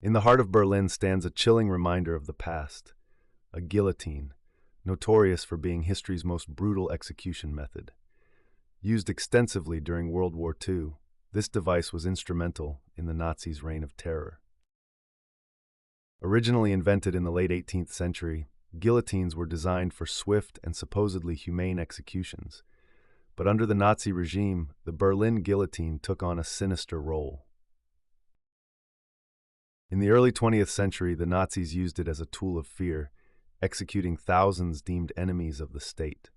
In the heart of Berlin stands a chilling reminder of the past, a guillotine, notorious for being history's most brutal execution method. Used extensively during World War II, this device was instrumental in the Nazis' reign of terror. Originally invented in the late 18th century, guillotines were designed for swift and supposedly humane executions. But under the Nazi regime, the Berlin guillotine took on a sinister role. In the early 20th century, the Nazis used it as a tool of fear, executing thousands deemed enemies of the state.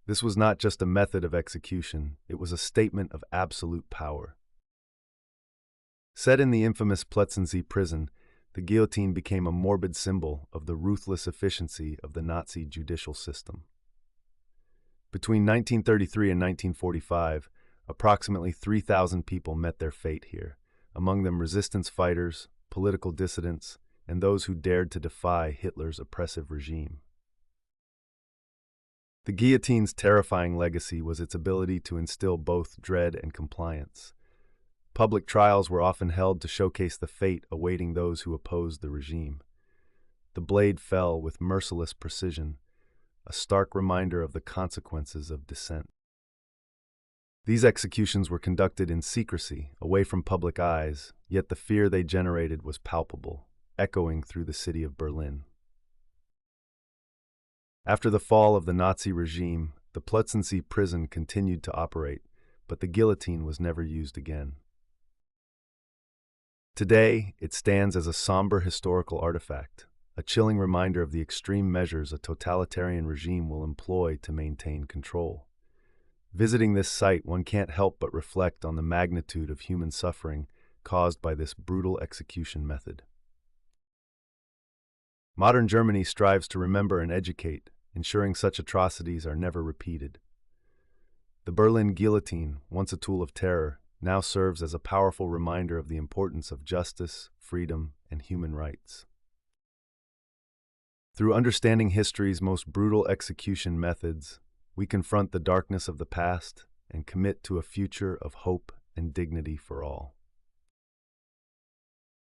This was not just a method of execution, it was a statement of absolute power. Set in the infamous Plötzensee prison, the guillotine became a morbid symbol of the ruthless efficiency of the Nazi judicial system. Between 1933 and 1945, approximately 3,000 people met their fate here, among them resistance fighters, political dissidents, and those who dared to defy Hitler's oppressive regime. The guillotine's terrifying legacy was its ability to instill both dread and compliance. Public trials were often held to showcase the fate awaiting those who opposed the regime. The blade fell with merciless precision, a stark reminder of the consequences of dissent. These executions were conducted in secrecy, away from public eyes, yet the fear they generated was palpable, echoing through the city of Berlin. After the fall of the Nazi regime, the Plötzensee prison continued to operate, but the guillotine was never used again. Today, it stands as a somber historical artifact, a chilling reminder of the extreme measures a totalitarian regime will employ to maintain control. Visiting this site, one can't help but reflect on the magnitude of human suffering caused by this brutal execution method. Modern Germany strives to remember and educate, ensuring such atrocities are never repeated. The Berlin guillotine, once a tool of terror, now serves as a powerful reminder of the importance of justice, freedom, and human rights. Through understanding history's most brutal execution methods, we confront the darkness of the past and commit to a future of hope and dignity for all.